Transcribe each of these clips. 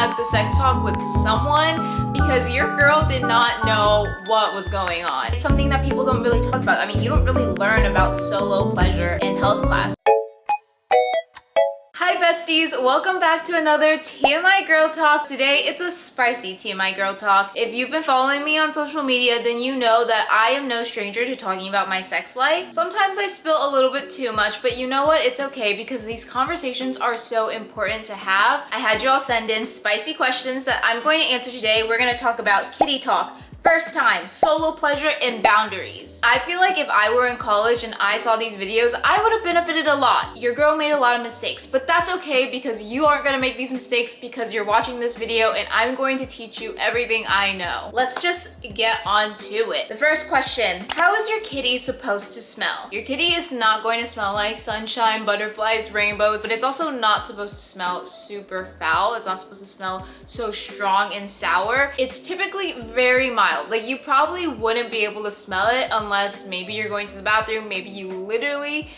had the sex talk with someone because your girl did not know what was going on. It's something that people don't really talk about. I mean, you don't really learn about solo pleasure in health class. Hi besties, welcome back to another TMI Girl Talk. Today it's a spicy TMI Girl Talk. If you've been following me on social media, then you know that I am no stranger to talking about my sex life. Sometimes I spill a little bit too much, but you know what? It's okay because these conversations are so important to have. I had you all send in spicy questions that I'm going to answer today. We're going to talk about kitty talk, first time, solo pleasure, and boundaries. I feel like if I were in college and I saw these videos, I would have benefited a lot. Your girl made a lot of mistakes, but that's okay because you aren't gonna make these mistakes because you're watching this video and I'm going to teach you everything I know. Let's just get on to it. The first question, how is your kitty supposed to smell? Your kitty is not going to smell like sunshine, butterflies, rainbows, but it's also not supposed to smell super foul. It's not supposed to smell so strong and sour. It's typically very mild. Like you probably wouldn't be able to smell it unless maybe you're going to the bathroom, maybe you literally,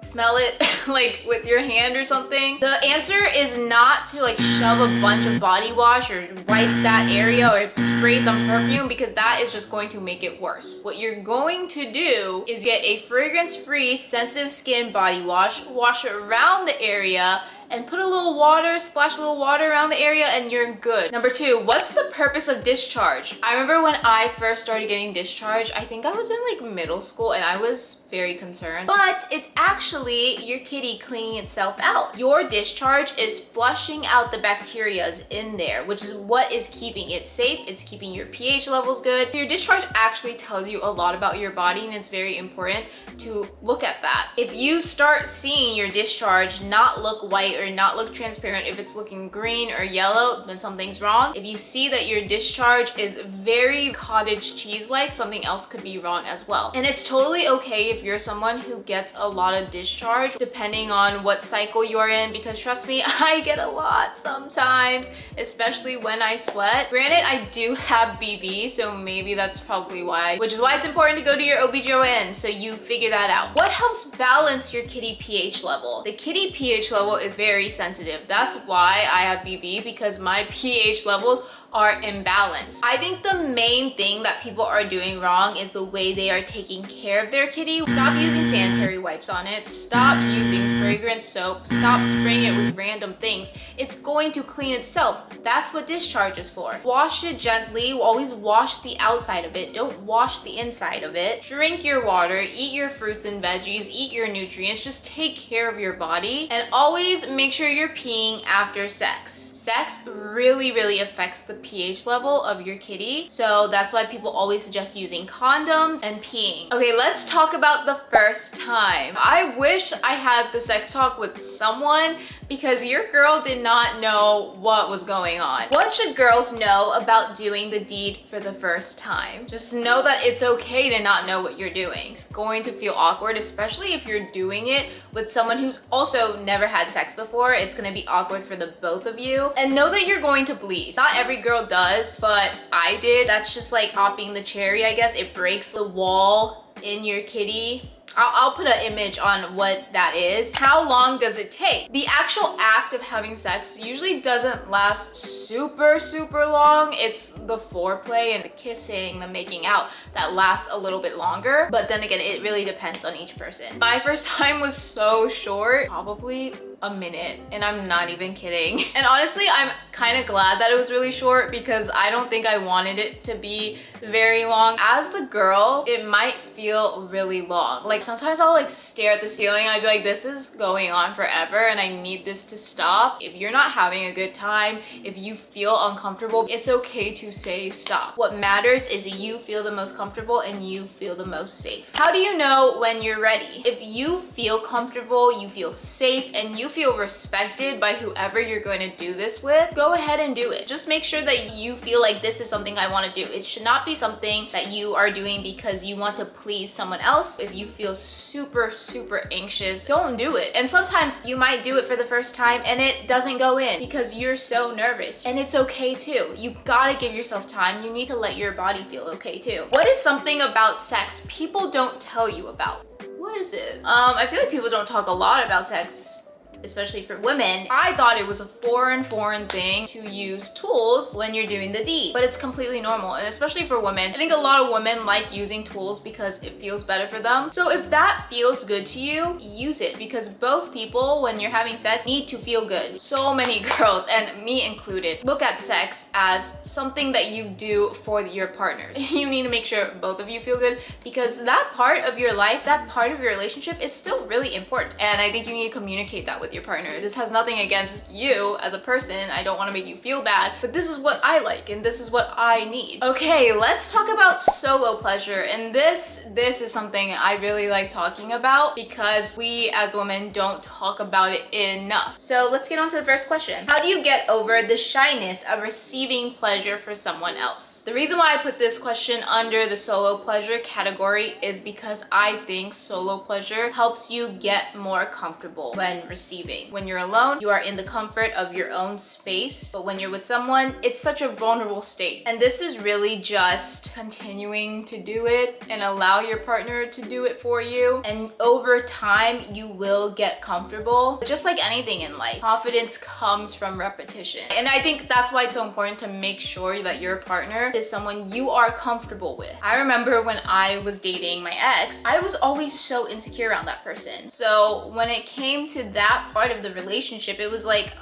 smell it like with your hand or something. The answer is not to like shove a bunch of body wash or wipe that area or spray some perfume because that is just going to make it worse. What you're going to do is get a fragrance-free sensitive skin body wash, wash around the area, and put a little water, splash a little water around the area and you're good. Number two, what's the purpose of discharge? I remember when I first started getting discharge, I think I was in like middle school and I was very concerned, but it's actually your kitty cleaning itself out. Your discharge is flushing out the bacterias in there, which is what is keeping it safe. It's keeping your pH levels good. Your discharge actually tells you a lot about your body and it's very important to look at that. If you start seeing your discharge not look white or not look transparent, if it's looking green or yellow, then something's wrong. If you see that your discharge is very cottage cheese-like, something else could be wrong as well. And it's totally okay if you're someone who gets a lot of discharge, depending on what cycle you're in, because trust me, I get a lot sometimes, especially when I sweat. Granted, I do have BV, so maybe that's probably why, which is why it's important to go to your OBGYN so you figure that out. What helps balance your kitty pH level? The kitty pH level is very sensitive. That's why I have BV, because my pH levels are imbalanced. I think the main thing that people are doing wrong is the way they are taking care of their kitty. Stop using sanitary wipes on it. Stop using fragrance soap. Stop spraying it with random things. It's going to clean itself. That's what discharge is for. Wash it gently. Always wash the outside of it. Don't wash the inside of it. Drink your water. Eat your fruits and veggies. Eat your nutrients. Just take care of your body. And always make sure you're peeing after sex. Sex really affects the pH level of your kitty. So that's why people always suggest using condoms and peeing. Okay, let's talk about the first time. I wish I had the sex talk with someone because your girl did not know what was going on. What should girls know about doing the deed for the first time? Just know that it's okay to not know what you're doing. It's going to feel awkward, especially if you're doing it with someone who's also never had sex before. It's gonna be awkward for the both of you. And know that you're going to bleed. Not every girl does, but I did. That's just like popping the cherry, I guess. It breaks the wall in your kitty. I'll put an image on what that is. How long does it take? The actual act of having sex usually doesn't last super long. It's the foreplay and the kissing, the making out that lasts a little bit longer. But then again, it really depends on each person. My first time was so short, probably a minute, and I'm not even kidding. And honestly, I'm kind of glad that it was really short because I don't think I wanted it to be very long. As the girl, it might feel really long. Like sometimes I'll like stare at the ceiling. I'd be like, this is going on forever and I need this to stop. If you're not having a good time, if you feel uncomfortable, it's okay to say stop. What matters is you feel the most comfortable and you feel the most safe. How do you know when you're ready? If you feel comfortable, you feel safe, and you feel respected by whoever you're going to do this with, go ahead and do it. Just make sure that you feel like this is something I want to do. It should not be something that you are doing because you want to please someone else. If you feel super anxious, don't do it. And sometimes you might do it for the first time and it doesn't go in because you're so nervous, and it's okay too. You gotta give yourself time. You need to let your body feel okay too. What is something about sex people don't tell you about? What is it? I feel like people don't talk a lot about sex especially for women, I thought it was a foreign thing to use tools when you're doing the deed, but it's completely normal. And especially for women, I think a lot of women like using tools because it feels better for them. So if that feels good to you, use it, because both people, when you're having sex, need to feel good. So many girls, and me included, look at sex as something that you do for your partner. You need to make sure both of you feel good, because that part of your life, that part of your relationship is still really important. And I think you need to communicate that with your partner. This has nothing against you as a person. I don't want to make you feel bad, but this is what I like and this is what I need. Okay, let's talk about solo pleasure. And this is something I really like talking about because we as women don't talk about it enough. So let's get on to the first question. How do you get over the shyness of receiving pleasure for someone else? The reason why I put this question under the solo pleasure category is because I think solo pleasure helps you get more comfortable when receiving. When you're alone, you are in the comfort of your own space, but when you're with someone, it's such a vulnerable state. And this is really just continuing to do it and allow your partner to do it for you. And over time, you will get comfortable. Just like anything in life, confidence comes from repetition. And I think that's why it's so important to make sure that your partner is someone you are comfortable with. I remember when I was dating my ex, I was always so insecure around that person. So when it came to that part of the relationship, it was like,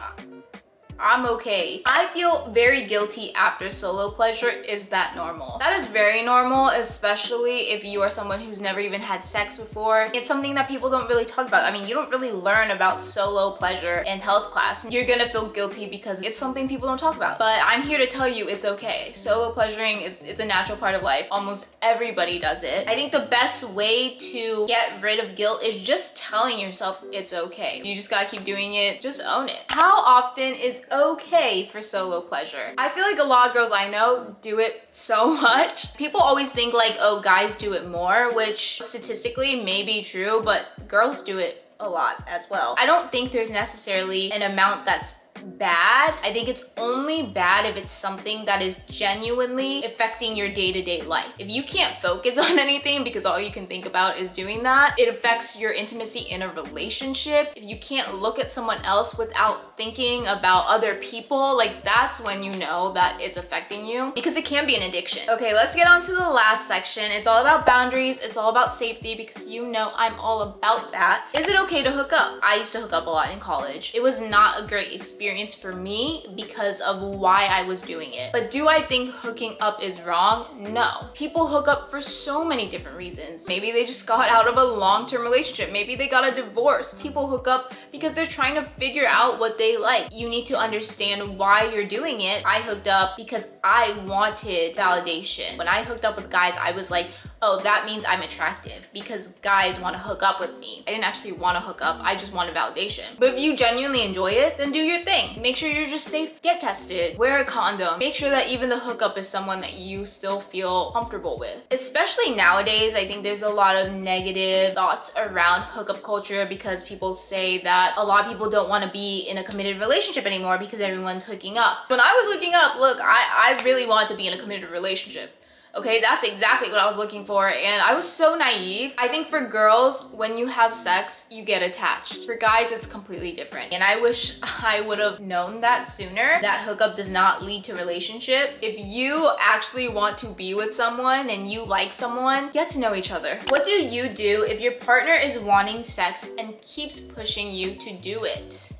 I'm okay. I feel very guilty after solo pleasure. Is that normal? That is very normal, especially if you are someone who's never even had sex before. It's something that people don't really talk about. I mean, you don't really learn about solo pleasure in health class. You're gonna feel guilty because it's something people don't talk about. But I'm here to tell you it's okay. Solo pleasuring, it's a natural part of life. Almost everybody does it. I think the best way to get rid of guilt is just telling yourself it's okay. You just gotta keep doing it. Just own it. How often is okay for solo pleasure? I feel like a lot of girls I know do it so much. People always think like, oh, guys do it more, which statistically may be true, but girls do it a lot as well. I don't think there's necessarily an amount that's bad. I think it's only bad if it's something that is genuinely affecting your day-to-day life. If you can't focus on anything because all you can think about is doing that, it affects your intimacy in a relationship. If you can't look at someone else without thinking about other people, like that's when you know that it's affecting you, because it can be an addiction. Okay, let's get on to the last section. It's all about boundaries. It's all about safety, because you know I'm all about that. Is it okay to hook up? I used to hook up a lot in college. It was not a great experience for me because of why I was doing it. But do I think hooking up is wrong? No. People hook up for so many different reasons. Maybe they just got out of a long-term relationship. Maybe they got a divorce. People hook up because they're trying to figure out what they like. You need to understand why you're doing it. I hooked up because I wanted validation. When I hooked up with guys, I was like, oh, that means I'm attractive because guys want to hook up with me. I didn't actually want to hook up. I just wanted validation. But if you genuinely enjoy it, then do your thing. Make sure you're just safe. Get tested. Wear a condom. Make sure that even the hookup is someone that you still feel comfortable with. Especially nowadays, I think there's a lot of negative thoughts around hookup culture because people say that a lot of people don't want to be in a committed relationship anymore because everyone's hooking up. When I was hooking up, look, I really wanted to be in a committed relationship. Okay, that's exactly what I was looking for, and I was so naive. I think for girls, when you have sex, you get attached. For guys, it's completely different. And I wish I would have known that sooner, that hookup does not lead to relationship. If you actually want to be with someone and you like someone, get to know each other. What do you do if your partner is wanting sex and keeps pushing you to do it?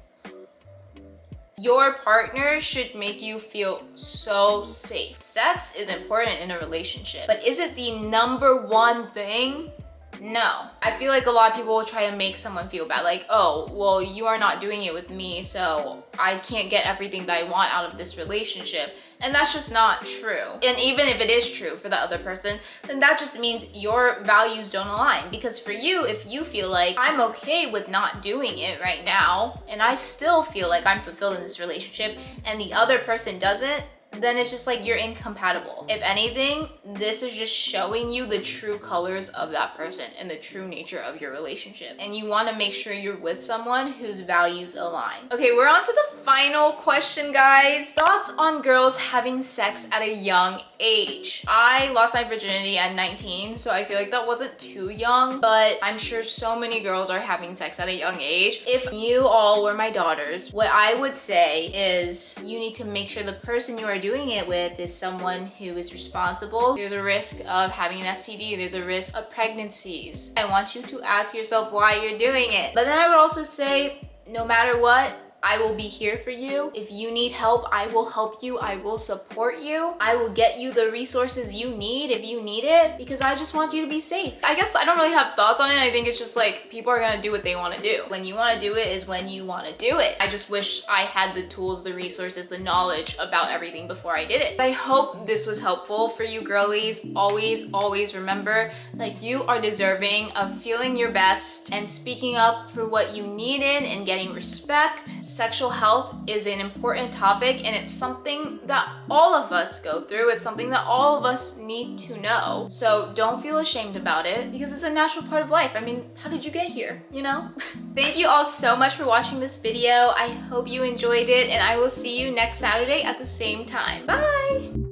Your partner should make you feel so safe. Sex is important in a relationship, but is it the #1 thing? No. I feel like a lot of people will try to make someone feel bad, like, oh, well, you are not doing it with me, so I can't get everything that I want out of this relationship. And that's just not true. And even if it is true for the other person, then that just means your values don't align. Because for you, if you feel like I'm okay with not doing it right now, and I still feel like I'm fulfilled in this relationship, and the other person doesn't, then it's just like you're incompatible. If anything, this is just showing you the true colors of that person and the true nature of your relationship. And you want to make sure you're with someone whose values align. Okay, we're on to the final question, guys. Thoughts on girls having sex at a young age. I lost my virginity at 19, so I feel like that wasn't too young, but I'm sure so many girls are having sex at a young age. If you all were my daughters, what I would say is you need to make sure the person you are doing it with is someone who is responsible. There's a risk of having an STD. There's a risk of pregnancies. I want you to ask yourself why you're doing it. But then I would also say, no matter what, I will be here for you. If you need help, I will help you. I will support you. I will get you the resources you need if you need it, because I just want you to be safe. I guess I don't really have thoughts on it. I think it's just like people are gonna do what they want to do. When you want to do it is when you want to do it. I just wish I had the tools, the resources, the knowledge about everything before I did it. I hope this was helpful for you girlies. Always remember, like, you are deserving of feeling your best and speaking up for what you needed and getting respect. Sexual health is an important topic, and it's something that all of us go through. It's something that all of us need to know. So don't feel ashamed about it, because it's a natural part of life. I mean, how did you get here, you know? Thank you all so much for watching this video. I hope you enjoyed it, and I will see you next Saturday at the same time. Bye!